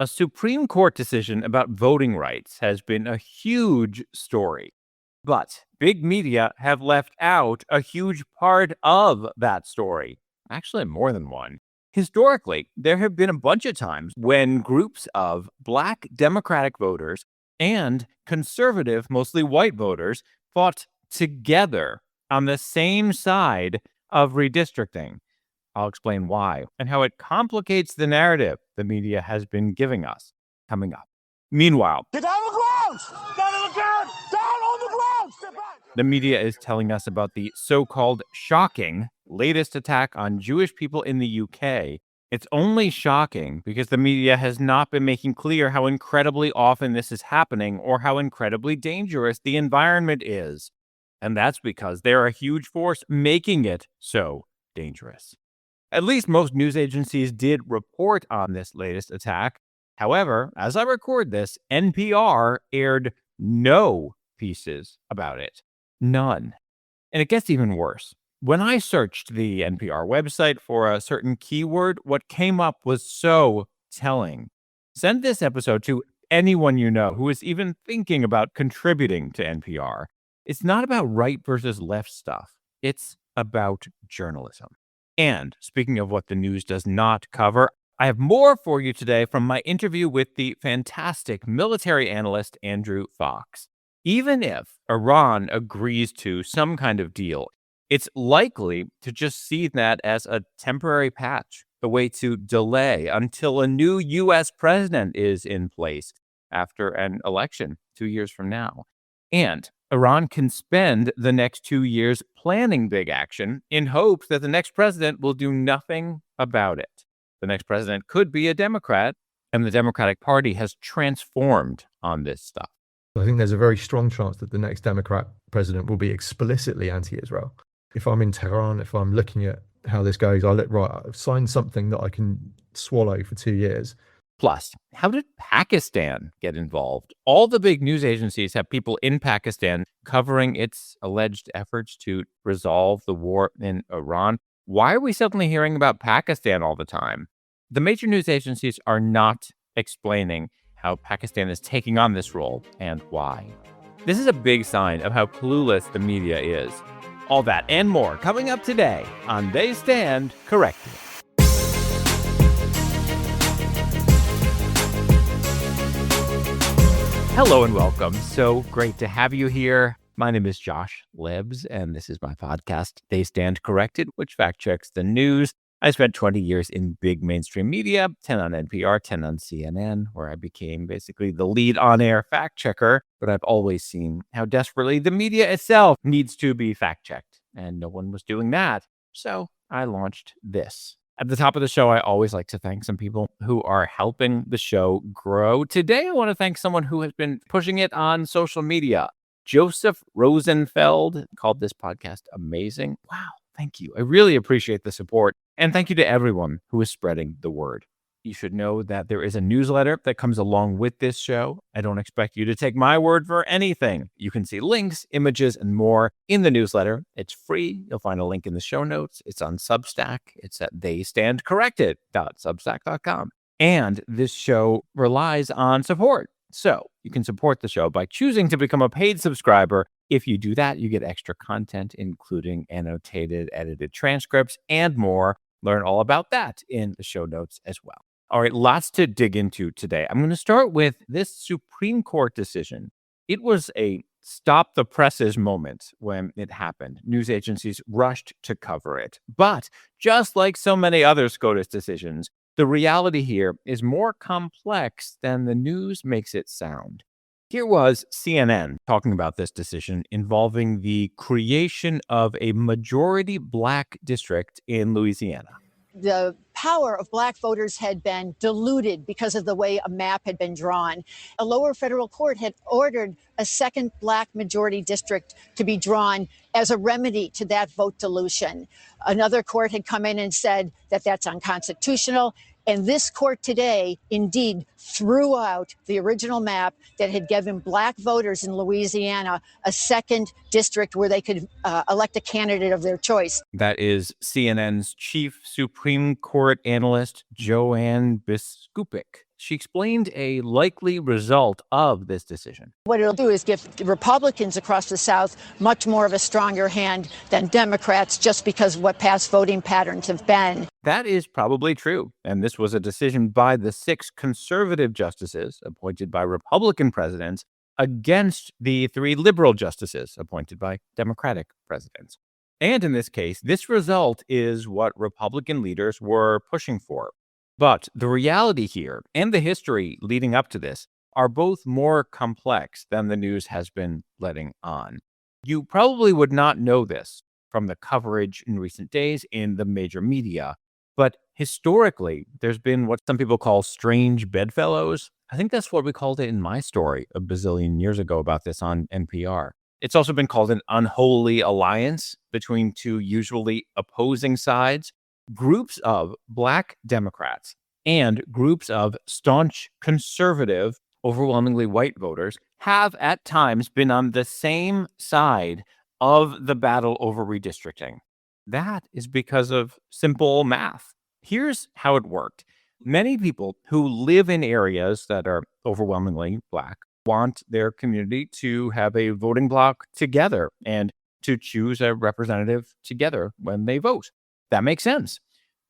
A Supreme Court decision about voting rights has been a huge story, but big media have left out a huge part of that story. Actually, more than one. Historically, there have been a bunch of times when groups of Black Democratic voters and conservative, mostly white voters fought together on the same side of redistricting. I'll explain why and how it complicates the narrative the media has been giving us coming up. Meanwhile, get down on the ground! Down on the ground! Down on the ground! Step back! The media is telling us about the so-called shocking latest attack on Jewish people in the UK. It's only shocking because the media has not been making clear how incredibly often this is happening or how incredibly dangerous the environment is. And that's because they're a huge force making it so dangerous. At least most news agencies did report on this latest attack. However, as I record this, NPR aired no pieces about it. None. And it gets even worse. When I searched the NPR website for a certain keyword, what came up was so telling. Send this episode to anyone you know who is even thinking about contributing to NPR. It's not about right versus left stuff. It's about journalism. And speaking of what the news does not cover, I have more for you today from my interview with the fantastic military analyst Andrew Fox. Even if Iran agrees to some kind of deal, it's likely to just see that as a temporary patch, a way to delay until a new U.S. president is in place after an election 2 years from now. And Iran can spend the next 2 years planning big action in hopes that the next president will do nothing about it. The next president could be a Democrat, and the Democratic Party has transformed on this stuff. I think there's a very strong chance that the next Democrat president will be explicitly anti-Israel. If I'm in Tehran, if I'm looking at how this goes, I've signed something that I can swallow for 2 years. Plus, how did Pakistan get involved? All the big news agencies have people in Pakistan covering its alleged efforts to resolve the war in Iran. Why are we suddenly hearing about Pakistan all the time? The major news agencies are not explaining how Pakistan is taking on this role and why. This is a big sign of how clueless the media is. All that and more coming up today on They Stand Corrected. Hello and welcome. So great to have you here. My name is Josh Libbs, and this is my podcast, They Stand Corrected, which fact-checks the news. I spent 20 years in big mainstream media, 10 on NPR, 10 on CNN, where I became basically the lead on-air fact-checker. But I've always seen how desperately the media itself needs to be fact-checked, and no one was doing that. So I launched this. At the top of the show, I always like to thank some people who are helping the show grow. Today, I want to thank someone who has been pushing it on social media. Joseph Rosenfeld called this podcast amazing. Wow, thank you. I really appreciate the support. And thank you to everyone who is spreading the word. You should know that there is a newsletter that comes along with this show. I don't expect you to take my word for anything. You can see links, images, and more in the newsletter. It's free. You'll find a link in the show notes. It's on Substack. It's at theystandcorrected.substack.com. And this show relies on support. So you can support the show by choosing to become a paid subscriber. If you do that, you get extra content, including annotated, edited transcripts and more. Learn all about that in the show notes as well. All right, lots to dig into today. I'm going to start with this Supreme Court decision. It was a stop the presses moment when it happened. News agencies rushed to cover it. But just like so many other SCOTUS decisions, the reality here is more complex than the news makes it sound. Here was CNN talking about this decision involving the creation of a majority Black district in Louisiana. The power of Black voters had been diluted because of the way a map had been drawn. A lower federal court had ordered a second Black majority district to be drawn as a remedy to that vote dilution. Another court had come in and said that that's unconstitutional. And this court today indeed threw out the original map that had given Black voters in Louisiana a second district where they could elect a candidate of their choice. That is CNN's chief Supreme Court analyst, Joanne Biskupic, She explained a likely result of this decision. What it'll do is give Republicans across the South much more of a stronger hand than Democrats, just because of what past voting patterns have been. That is probably true, and this was a decision by the 6 conservative justices appointed by Republican presidents against the 3 liberal justices appointed by Democratic presidents. And in this case, this result is what Republican leaders were pushing for. But the reality here and the history leading up to this are both more complex than the news has been letting on. You probably would not know this from the coverage in recent days in the major media, but historically, there's been what some people call strange bedfellows. I think that's what we called it in my story a bazillion years ago about this on NPR. It's also been called an unholy alliance between 2 usually opposing sides. Groups of Black Democrats and groups of staunch conservative, overwhelmingly white voters have at times been on the same side of the battle over redistricting. That is because of simple math. Here's how it worked. Many people who live in areas that are overwhelmingly Black want their community to have a voting bloc together and to choose a representative together when they vote. That makes sense.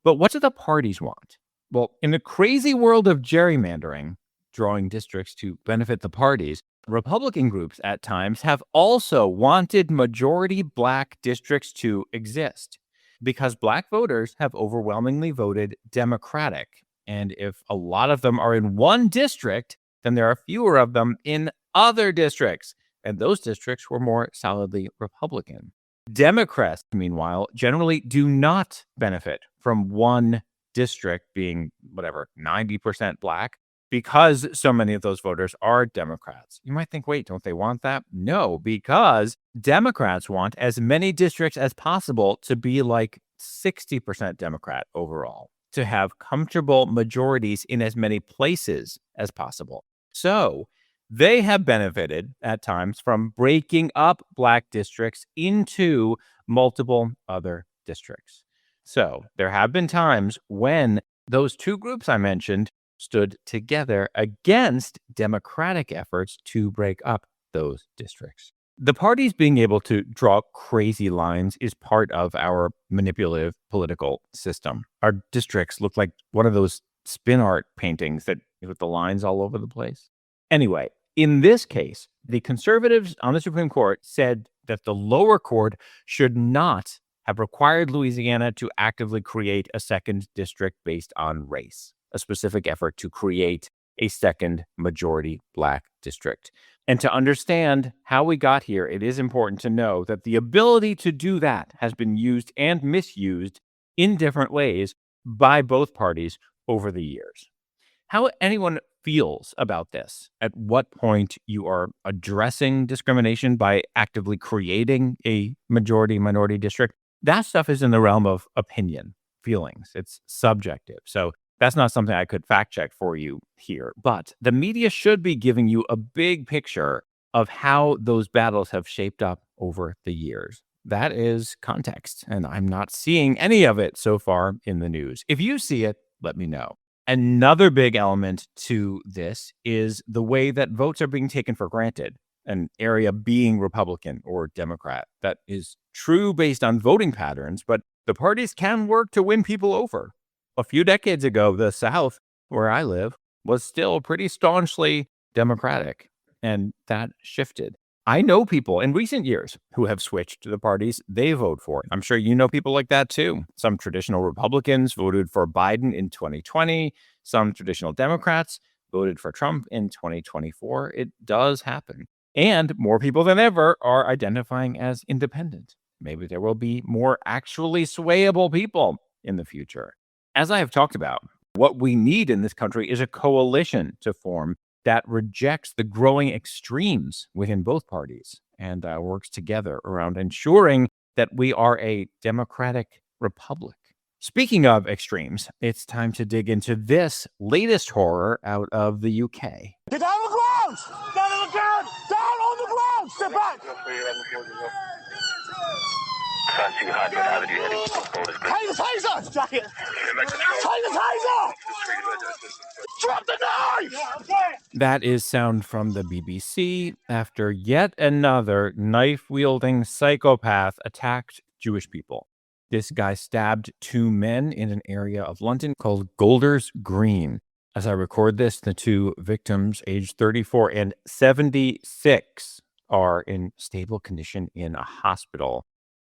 But what do the parties want? Well, in the crazy world of gerrymandering, drawing districts to benefit the parties, Republican groups at times have also wanted majority Black districts to exist because Black voters have overwhelmingly voted Democratic. And if a lot of them are in one district, then there are fewer of them in other districts. And those districts were more solidly Republican. Democrats, meanwhile, generally do not benefit from one district being, 90% Black because so many of those voters are Democrats. You might think, wait, don't they want that? No, because Democrats want as many districts as possible to be like 60% Democrat overall, to have comfortable majorities in as many places as possible. So they have benefited at times from breaking up Black districts into multiple other districts. So there have been times when those 2 groups I mentioned stood together against Democratic efforts to break up those districts. The parties being able to draw crazy lines is part of our manipulative political system. Our districts look like one of those spin art paintings that with the lines all over the place. Anyway, in this case, the conservatives on the Supreme Court said that the lower court should not have required Louisiana to actively create a second district based on race, a specific effort to create a second majority Black district. And to understand how we got here, it is important to know that the ability to do that has been used and misused in different ways by both parties over the years. How anyone feels about this, at what point you are addressing discrimination by actively creating a majority-minority district, that stuff is in the realm of opinion, feelings. It's subjective. So that's not something I could fact check for you here. But the media should be giving you a big picture of how those battles have shaped up over the years. That is context, and I'm not seeing any of it so far in the news. If you see it, let me know. Another big element to this is the way that votes are being taken for granted, an area being Republican or Democrat. That is true based on voting patterns, but the parties can work to win people over. A few decades ago, the South, where I live, was still pretty staunchly Democratic, and that shifted. I know people in recent years who have switched to the parties they vote for. I'm sure you know people like that too. Some traditional Republicans voted for Biden in 2020. Some traditional Democrats voted for Trump in 2024. It does happen. And more people than ever are identifying as independent. Maybe there will be more actually swayable people in the future. As I have talked about, what we need in this country is a coalition to form that rejects the growing extremes within both parties and works together around ensuring that we are a democratic republic. Speaking of extremes, it's time to dig into this latest horror out of the UK. Get down on the ground! Down on the ground! Down on the ground! Step back! Hey, the taser! Jacket! Take the taser! Drop the knife! That is sound from the BBC after yet another knife-wielding psychopath attacked Jewish people. This guy stabbed 2 men in an area of London called Golders Green. As I record this, the 2 victims, aged 34 and 76, are in stable condition in a hospital.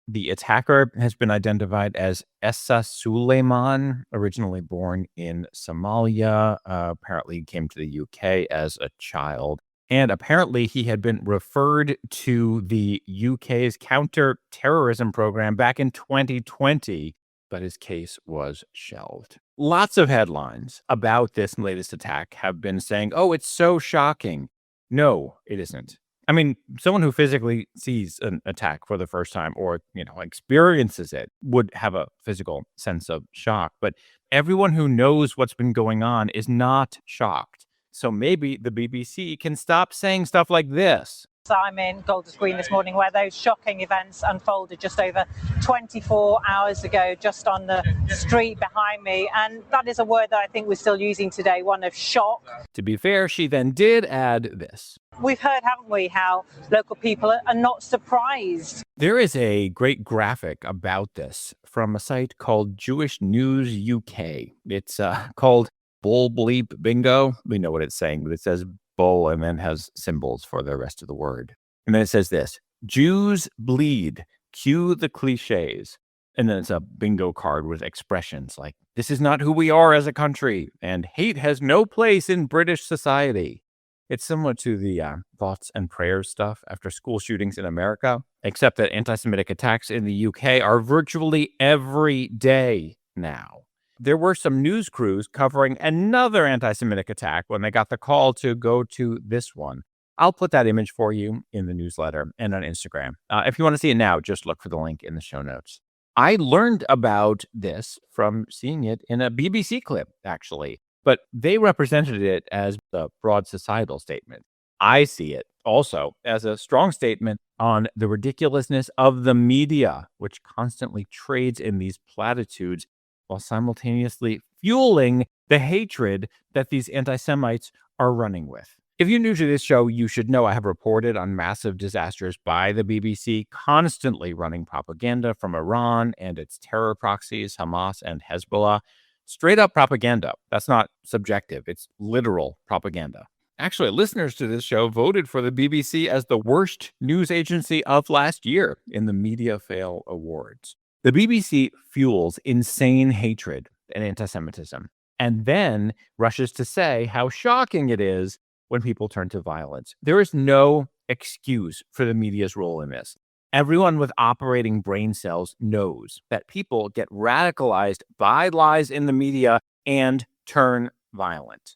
The attacker has been identified as Essa Suleiman, originally born in Somalia. Apparently came to the UK as a child. And apparently he had been referred to the UK's counter-terrorism program back in 2020, but his case was shelved. Lots of headlines about this latest attack have been saying, oh, it's so shocking. No, it isn't. I mean, someone who physically sees an attack for the first time or, experiences it would have a physical sense of shock. But everyone who knows what's been going on is not shocked. So maybe the BBC can stop saying stuff like this. I'm in Golders Green this morning where those shocking events unfolded just over 24 hours ago, just on the street behind me. And that is a word that I think we're still using today, one of shock. To be fair, she then did add this. We've heard, haven't we, how local people are not surprised. There is a great graphic about this from a site called Jewish News UK. It's called Bull Bleep Bingo. We know what it's saying, but it says bull and then has symbols for the rest of the word. And then it says this: Jews bleed, cue the cliches. And then it's a bingo card with expressions like, this is not who we are as a country, and hate has no place in British society. It's similar to the thoughts and prayers stuff after school shootings in America, except that anti-Semitic attacks in the UK are virtually every day now. There were some news crews covering another anti-Semitic attack when they got the call to go to this one. I'll put that image for you in the newsletter and on Instagram. If you want to see it now, just look for the link in the show notes. I learned about this from seeing it in a BBC clip, actually, but they represented it as a broad societal statement. I see it also as a strong statement on the ridiculousness of the media, which constantly trades in these platitudes while simultaneously fueling the hatred that these anti-Semites are running with. If you're new to this show, you should know I have reported on massive disasters by the BBC, constantly running propaganda from Iran and its terror proxies, Hamas and Hezbollah. Straight up propaganda. That's not subjective. It's literal propaganda. Actually, listeners to this show voted for the BBC as the worst news agency of last year in the Media Fail Awards. The BBC fuels insane hatred and anti-Semitism, and then rushes to say how shocking it is when people turn to violence. There is no excuse for the media's role in this. Everyone with operating brain cells knows that people get radicalized by lies in the media and turn violent.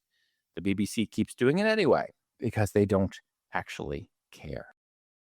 The BBC keeps doing it anyway because they don't actually care.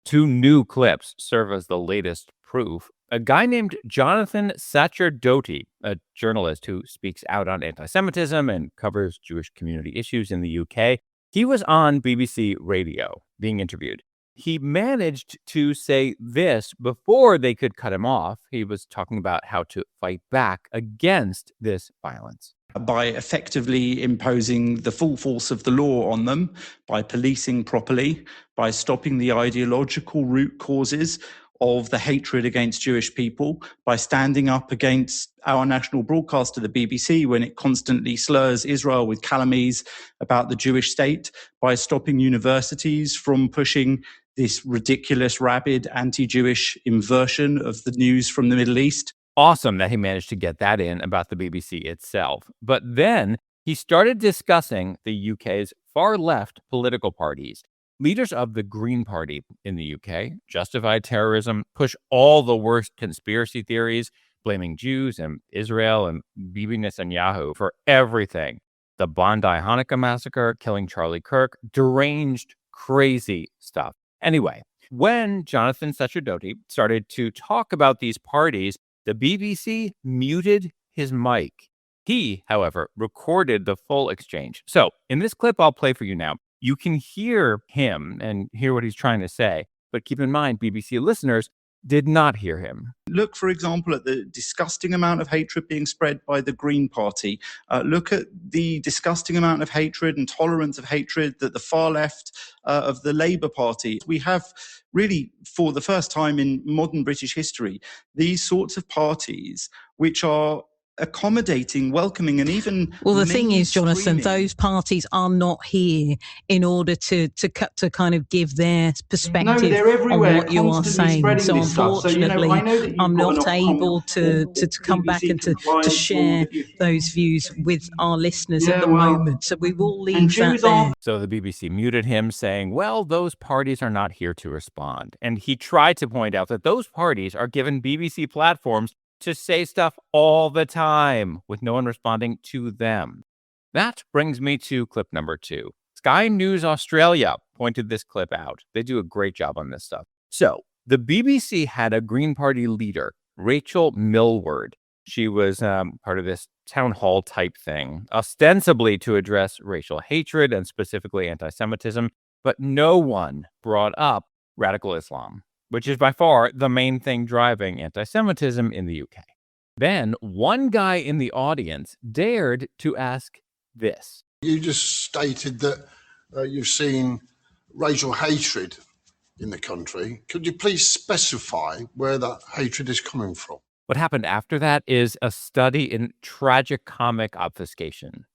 2 new clips serve as the latest proof. A guy named Jonathan Sacerdote, a journalist who speaks out on anti-Semitism and covers Jewish community issues in the UK, he was on BBC Radio being interviewed. He managed to say this before they could cut him off. He was talking about how to fight back against this violence. By effectively imposing the full force of the law on them, by policing properly, by stopping the ideological root causes of the hatred against Jewish people, by standing up against our national broadcaster, the BBC, when it constantly slurs Israel with calumnies about the Jewish state, by stopping universities from pushing this ridiculous, rabid, anti-Jewish inversion of the news from the Middle East. Awesome that he managed to get that in about the BBC itself. But then he started discussing the UK's far-left political parties. Leaders of the Green Party in the UK justify terrorism, push all the worst conspiracy theories, blaming Jews and Israel and Bibi Netanyahu for everything. The Bondi Hanukkah massacre, killing Charlie Kirk, deranged, crazy stuff. Anyway, when Jonathan Sacerdote started to talk about these parties, the BBC muted his mic. He, however, recorded the full exchange. So in this clip I'll play for you now, you can hear him and hear what he's trying to say. But keep in mind, BBC listeners, did not hear him. Look, for example, at the disgusting amount of hatred being spread by the Green Party. Look at the disgusting amount of hatred and tolerance of hatred that the far left of the Labour Party. We have really, for the first time in modern British history, these sorts of parties which are accommodating, welcoming, and even well, the thing is, Jonathan, those parties are not here in order to kind of give their perspective on what you are saying. So unfortunately, I'm not able to come back and to share those views with our listeners at the moment. So we will leave that there. So the BBC muted him, saying, well, those parties are not here to respond. And he tried to point out that those parties are given BBC platforms to say stuff all the time with no one responding to them. That brings me to clip number 2. Sky News Australia pointed this clip out. They do a great job on this stuff. So the BBC had a Green Party leader, Rachel Millward. She was part of this town hall type thing, ostensibly to address racial hatred and specifically anti-Semitism, but no one brought up radical Islam, which is by far the main thing driving anti-Semitism in the UK. Then one guy in the audience dared to ask this. You just stated that you've seen racial hatred in the country. Could you please specify where that hatred is coming from? What happened after that is a study in tragicomic obfuscation.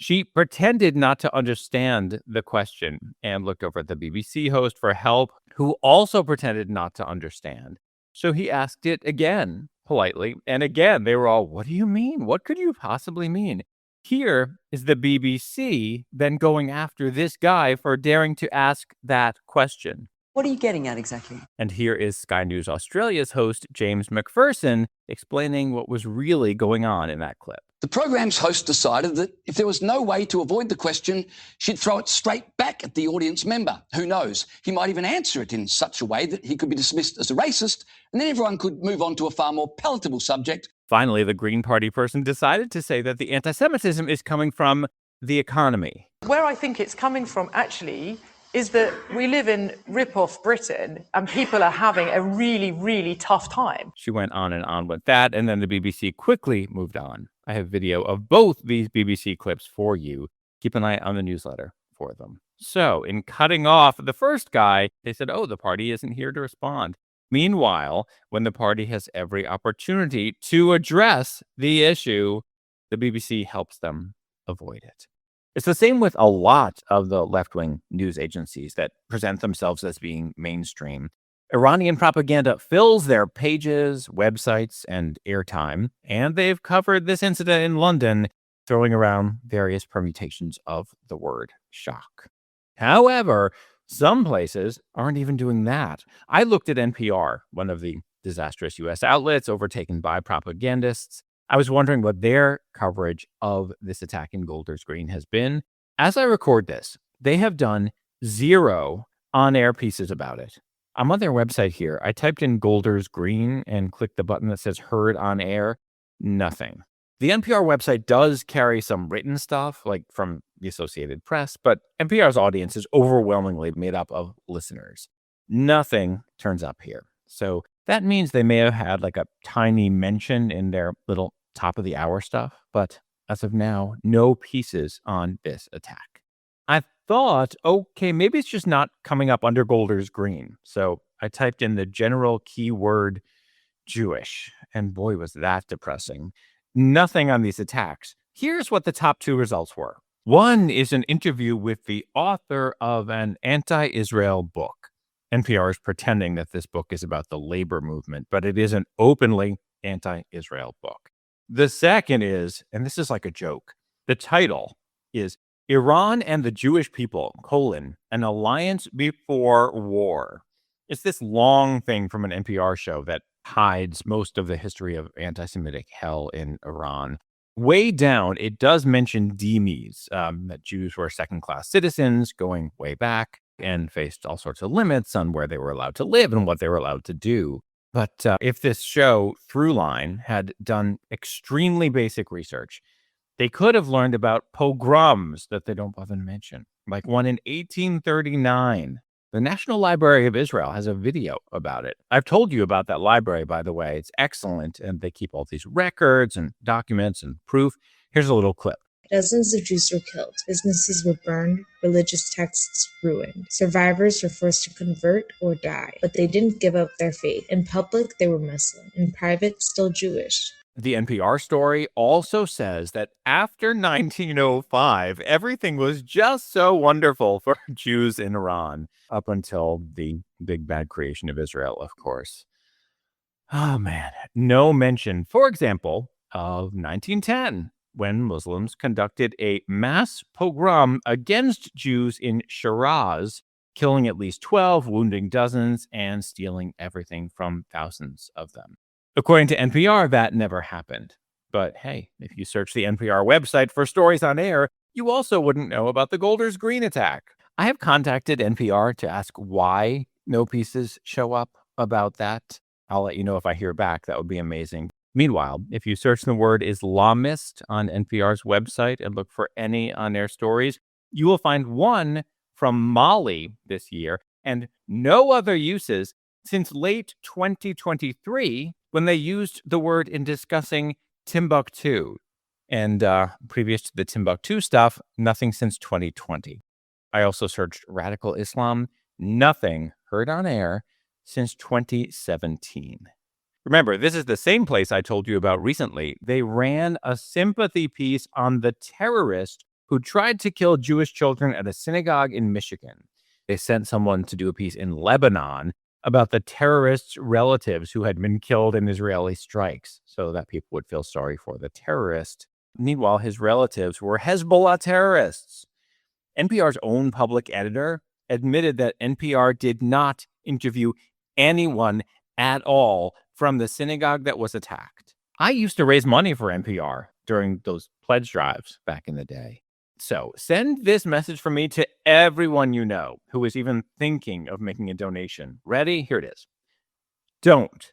She pretended not to understand the question and looked over at the BBC host for help, who also pretended not to understand. So he asked it again, politely, and again, they were all, what do you mean? What could you possibly mean? Here is the BBC then going after this guy for daring to ask that question. What are you getting at exactly? And here is Sky News Australia's host, James McPherson, explaining what was really going on in that clip. The program's host decided that if there was no way to avoid the question, she'd throw it straight back at the audience member. Who knows? He might even answer it in such a way that he could be dismissed as a racist, and then everyone could move on to a far more palatable subject. Finally, the Green Party person decided to say that the anti-Semitism is coming from the economy. Where I think it's coming from, actually, is that we live in rip-off Britain and people are having a really, really tough time. She went on and on with that, and then the BBC quickly moved on. I have video of both these BBC clips for you. Keep an eye on the newsletter for them. So, in cutting off the first guy, they said, oh, the party isn't here to respond. Meanwhile, when the party has every opportunity to address the issue, the BBC helps them avoid it. It's the same with a lot of the left-wing news agencies that present themselves as being mainstream. Iranian propaganda fills their pages, websites, and airtime, and they've covered this incident in London, throwing around various permutations of the word shock. However, some places aren't even doing that. I looked at NPR, one of the disastrous U.S. outlets overtaken by propagandists. I was wondering what their coverage of this attack in Golders Green has been. As I record this, they have done 0 on-air pieces about it. I'm on their website here. I typed in Golders Green and clicked the button that says heard on air. Nothing. The NPR website does carry some written stuff, like from the Associated Press, but NPR's audience is overwhelmingly made up of listeners. Nothing turns up here. So that means they may have had like a tiny mention in their little top of the hour stuff, but as of now, no pieces on this attack. I thought, okay, maybe it's just not coming up under Golders Green. So I typed in the general keyword Jewish, and boy, was that depressing. Nothing on these attacks. Here's what the top 2 results were. One is an interview with the author of an anti-Israel book. NPR is pretending that this book is about the labor movement, but it is an openly anti-Israel book. The second is, and this is like a joke, the title is Iran and the Jewish People, an alliance before war. It's this long thing from an NPR show that hides most of the history of anti-Semitic hell in Iran. Way down, it does mention dhimmis, that Jews were second-class citizens going way back and faced all sorts of limits on where they were allowed to live and what they were allowed to do. But if this show, Throughline, had done extremely basic research, they could have learned about pogroms that they don't bother to mention, like one in 1839 The National Library of Israel has a video about it. I've told you about that library, by the way. It's excellent, and they keep all these records and documents and proof. Here's a little clip. Dozens of Jews were killed, businesses were burned, religious texts ruined. Survivors were forced to convert or die, but they didn't give up their faith. In public, they were Muslim. In private, still Jewish. The NPR story also says that after 1905, everything was just so wonderful for Jews in Iran, up until the big bad creation of Israel, of course. Oh, man. No mention, for example, of 1910, when Muslims conducted a mass pogrom against Jews in Shiraz, killing at least 12, wounding dozens, and stealing everything from thousands of them. According to NPR, that never happened. But hey, if you search the NPR website for stories on air, you also wouldn't know about the Golders Green attack. I have contacted NPR to ask why no pieces show up about that. I'll let you know if I hear back. That would be amazing. Meanwhile, if you search the word Islamist on NPR's website and look for any on-air stories, you will find one from Mali this year and no other uses since late 2023, when they used the word in discussing Timbuktu. And previous to the Timbuktu stuff, nothing since 2020. I also searched radical Islam. Nothing heard on air since 2017. Remember, this is the same place I told you about recently. They ran a sympathy piece on the terrorist who tried to kill Jewish children at a synagogue in Michigan. They sent someone to do a piece in Lebanon about the terrorists' relatives who had been killed in Israeli strikes, so that people would feel sorry for the terrorist. Meanwhile, his relatives were Hezbollah terrorists. NPR's own public editor admitted that NPR did not interview anyone at all from the synagogue that was attacked. I used to raise money for NPR during those pledge drives back in the day. So send this message from me to everyone you know who is even thinking of making a donation. Ready? Here it is. Don't.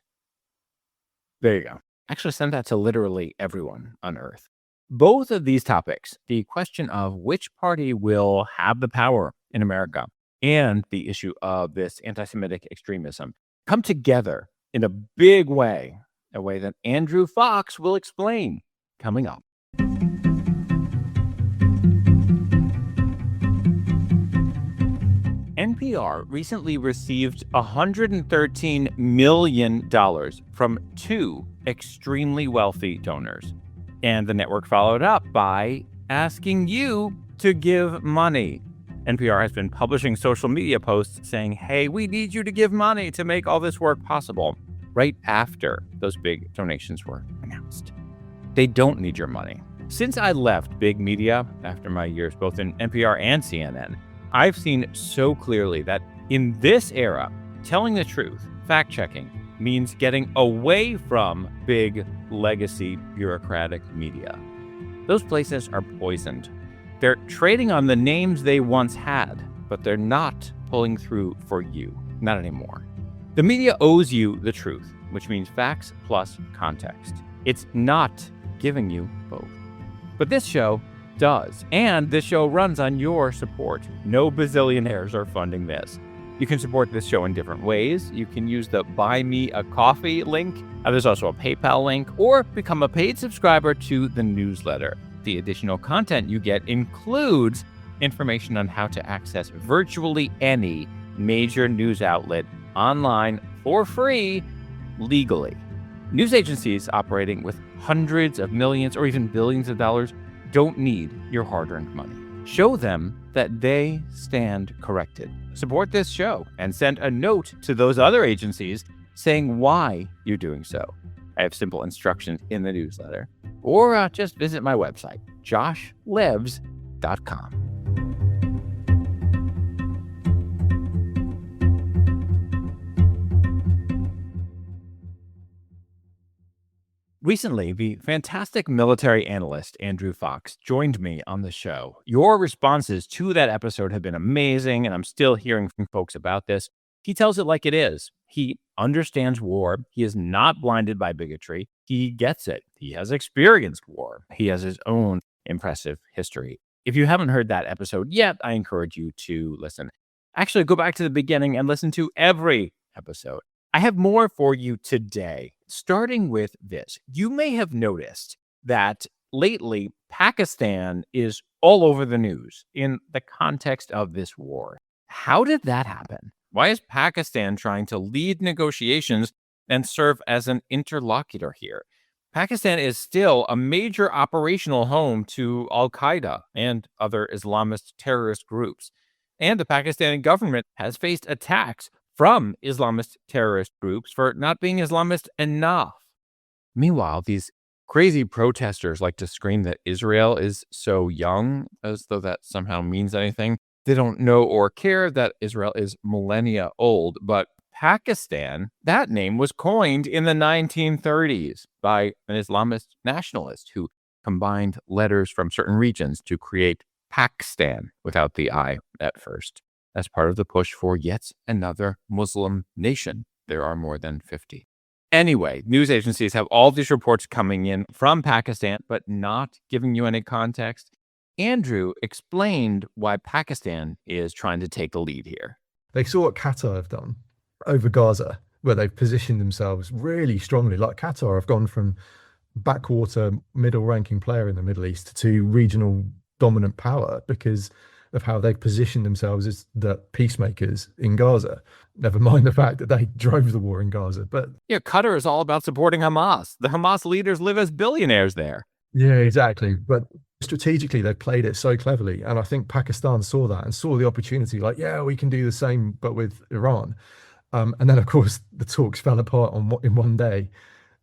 There you go. Actually, send that to literally everyone on Earth. Both of these topics, the question of which party will have the power in America and the issue of this anti-Semitic extremism, come together in a big way, a way that Andrew Fox will explain coming up. NPR recently received $113 million from two extremely wealthy donors. And the network followed up by asking you to give money. NPR has been publishing social media posts saying, hey, we need you to give money to make all this work possible, right after those big donations were announced. They don't need your money. Since I left big media after my years both in NPR and CNN, I've seen so clearly that in this era, telling the truth, fact-checking, means getting away from big legacy bureaucratic media. Those places are poisoned. They're trading on the names they once had, but they're not pulling through for you. Not anymore. The media owes you the truth, which means facts plus context. It's not giving you both. But this show does, and this show runs on your support. No bazillionaires are funding this. You can support this show in different ways. You can use the Buy Me a Coffee link. There's also a PayPal link, or become a paid subscriber to the newsletter. The additional content you get includes information on how to access virtually any major news outlet online for free, legally. News agencies operating with hundreds of millions or even billions of dollars don't need your hard-earned money. Show them that they stand corrected. Support this show and send a note to those other agencies saying why you're doing so. I have simple instructions in the newsletter. Or just visit my website, joshlevs.com. Recently, the fantastic military analyst Andrew Fox joined me on the show. Your responses to that episode have been amazing, and I'm still hearing from folks about this. He tells it like it is. He understands war. He is not blinded by bigotry. He gets it. He has experienced war. He has his own impressive history. If you haven't heard that episode yet, I encourage you to listen. Actually, go back to the beginning and listen to every episode. I have more for you today, starting with this. You may have noticed that lately Pakistan is all over the news in the context of this war. How did that happen? Why is Pakistan trying to lead negotiations and serve as an interlocutor here? Pakistan is still a major operational home to Al-Qaeda and other Islamist terrorist groups. And the Pakistani government has faced attacks from Islamist terrorist groups for not being Islamist enough. Meanwhile, these crazy protesters like to scream that Israel is so young, as though that somehow means anything. They don't know or care that Israel is millennia old, but Pakistan, that name was coined in the 1930s by an Islamist nationalist who combined letters from certain regions to create Pakistan without the I at first, as part of the push for yet another Muslim nation. There are more than 50. Anyway, news agencies have all these reports coming in from Pakistan, but not giving you any context. Andrew explained why Pakistan is trying to take the lead here. They saw what Qatar have done over Gaza, where they've positioned themselves really strongly. Like Qatar have gone from backwater middle ranking player in the Middle East to regional dominant power because of how they've positioned themselves as the peacemakers in Gaza. Never mind the fact that they drove the war in Gaza. But yeah, Qatar is all about supporting Hamas. The Hamas leaders live as billionaires there. Yeah, exactly. But strategically, they've played it so cleverly. And I think Pakistan saw that and saw the opportunity, like, yeah, we can do the same, but with Iran. And then, of course, the talks fell apart in one day.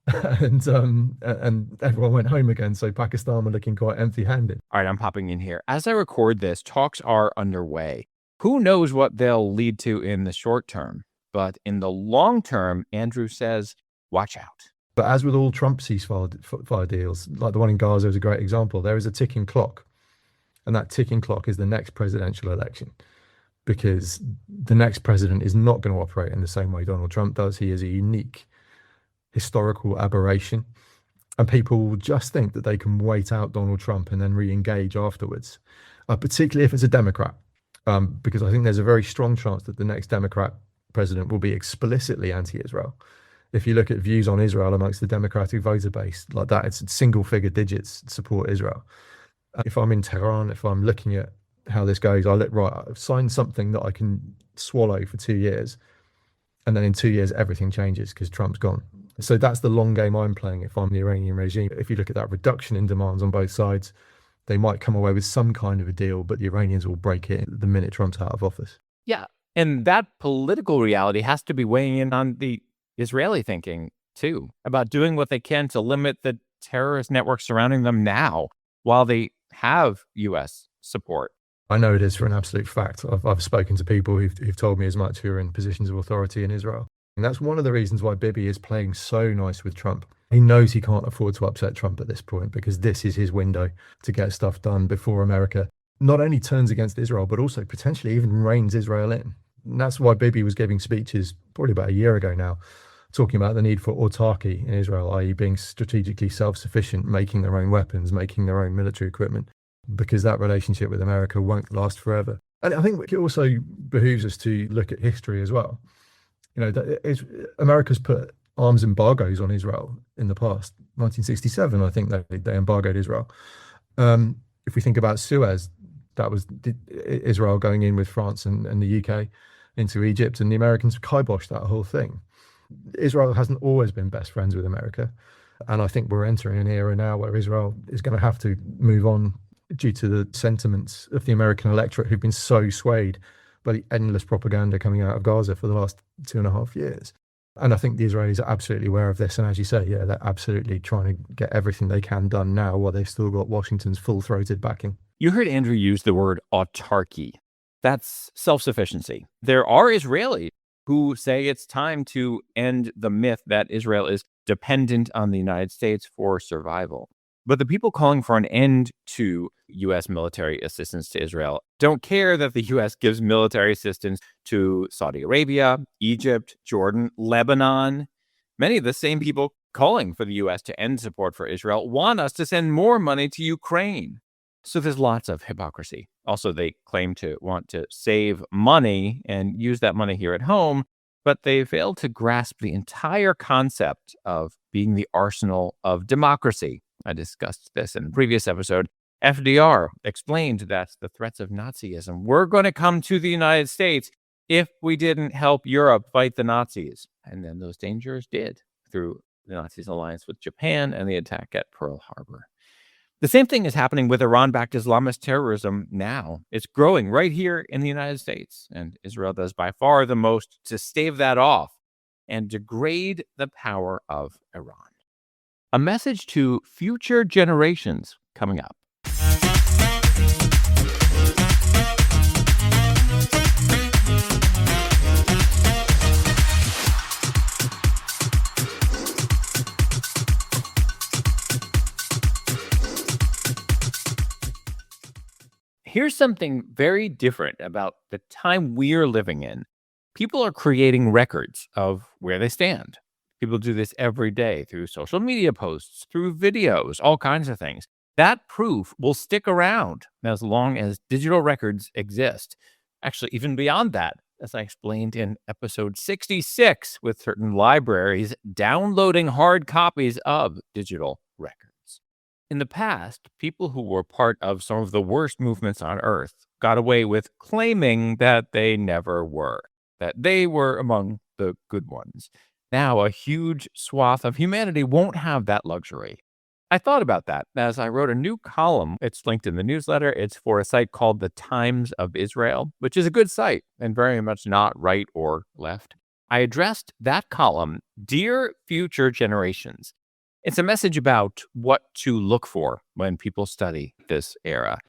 and everyone went home again. So Pakistan were looking quite empty-handed. All right, I'm popping in here. As I record this, talks are underway. Who knows what they'll lead to in the short term? But in the long term, Andrew says, watch out. But as with all Trump ceasefire deals, like the one in Gaza is a great example, there is a ticking clock. And that ticking clock is the next presidential election. Because the next president is not going to operate in the same way Donald Trump does. He is a unique historical aberration. And people will just think that they can wait out Donald Trump and then re-engage afterwards, particularly if it's a Democrat. Because I think there's a very strong chance that the next Democrat president will be explicitly anti-Israel. If you look at views on Israel amongst the Democratic voter base, like that, it's single-figure digits support Israel. If I'm in Tehran, if I'm looking at how this goes, I look, right, I've signed something that I can swallow for 2 years. And then in 2 years, everything changes because Trump's gone. So that's the long game I'm playing if I'm the Iranian regime. If you look at that reduction in demands on both sides, they might come away with some kind of a deal, but the Iranians will break it the minute Trump's out of office. Yeah. And that political reality has to be weighing in on the Israeli thinking, too, about doing what they can to limit the terrorist network surrounding them now while they have U.S. support. I know it is for an absolute fact. I've spoken to people who've told me as much who are in positions of authority in Israel. And that's one of the reasons why Bibi is playing so nice with Trump. He knows he can't afford to upset Trump at this point because this is his window to get stuff done before America not only turns against Israel, but also potentially even reins Israel in. And that's why Bibi was giving speeches probably about a year ago now, talking about the need for autarky in Israel, i.e. being strategically self-sufficient, making their own weapons, making their own military equipment, because that relationship with America won't last forever. And I think it also behooves us to look at history as well. You know, America's put arms embargoes on Israel in the past. 1967, I think they embargoed Israel. If we think about Suez, that was Israel going in with France and the UK into Egypt, and the Americans kiboshed that whole thing. Israel hasn't always been best friends with America. And I think we're entering an era now where Israel is going to have to move on due to the sentiments of the American electorate who've been so swayed by the endless propaganda coming out of Gaza for the last 2.5 years. And I think the Israelis are absolutely aware of this. And as you say, yeah, they're absolutely trying to get everything they can done now while they've still got Washington's full-throated backing. You heard Andrew use the word autarky. That's self-sufficiency. There are Israelis who say it's time to end the myth that Israel is dependent on the United States for survival. But the people calling for an end to U.S. military assistance to Israel don't care that the U.S. gives military assistance to Saudi Arabia, Egypt, Jordan, Lebanon. Many of the same people calling for the U.S. to end support for Israel want us to send more money to Ukraine. So there's lots of hypocrisy. Also, they claim to want to save money and use that money here at home, but they fail to grasp the entire concept of being the arsenal of democracy. I discussed this in a previous episode. FDR explained that the threats of Nazism were going to come to the United States if we didn't help Europe fight the Nazis. And then those dangers did through the Nazis' alliance with Japan and the attack at Pearl Harbor. The same thing is happening with Iran-backed Islamist terrorism now. It's growing right here in the United States, and Israel does by far the most to stave that off and degrade the power of Iran. A message to future generations coming up. Here's something very different about the time we're living in. People are creating records of where they stand. People do this every day through social media posts, through videos, all kinds of things. That proof will stick around as long as digital records exist. Actually, even beyond that, as I explained in episode 66, with certain libraries downloading hard copies of digital records. In the past, people who were part of some of the worst movements on Earth got away with claiming that they never were, that they were among the good ones. Now, a huge swath of humanity won't have that luxury. I thought about that as I wrote a new column. It's linked in the newsletter. It's for a site called The Times of Israel, which is a good site and very much not right or left. I addressed that column, Dear Future Generations. It's a message about what to look for when people study this era.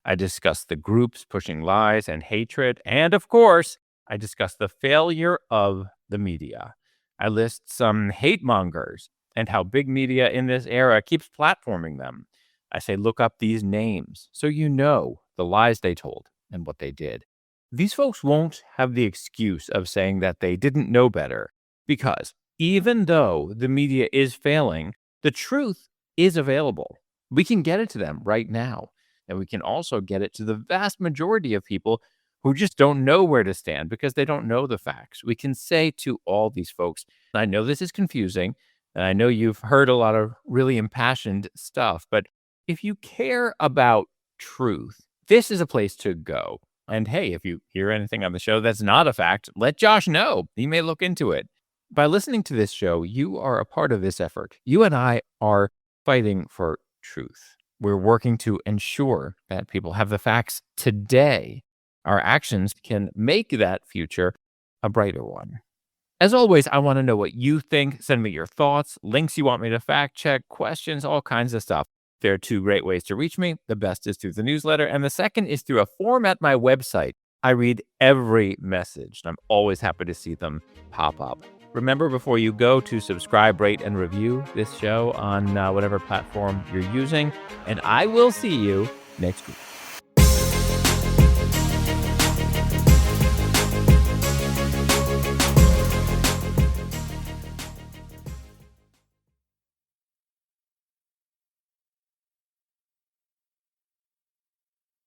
I discuss the groups pushing lies and hatred, and of course, I discuss the failure of the media. I list some hate mongers and how big media in this era keeps platforming them. I say look up these names so you know the lies they told and what they did. These folks won't have the excuse of saying that they didn't know better, because even though the media is failing, the truth is available. We can get it to them right now. And we can also get it to the vast majority of people who just don't know where to stand because they don't know the facts. We can say to all these folks, I know this is confusing, and I know you've heard a lot of really impassioned stuff, but if you care about truth, this is a place to go. And hey, if you hear anything on the show that's not a fact, let Josh know. He may look into it. By listening to this show, you are a part of this effort. You and I are fighting for truth. We're working to ensure that people have the facts today. Our actions can make that future a brighter one. As always, I want to know what you think. Send me your thoughts, links you want me to fact check, questions, all kinds of stuff. There are two great ways to reach me. The best is through the newsletter, and the second is through a form at my website. I read every message, and I'm always happy to see them pop up. Remember, before you go, to subscribe, rate, and review this show on whatever platform you're using. And I will see you next week.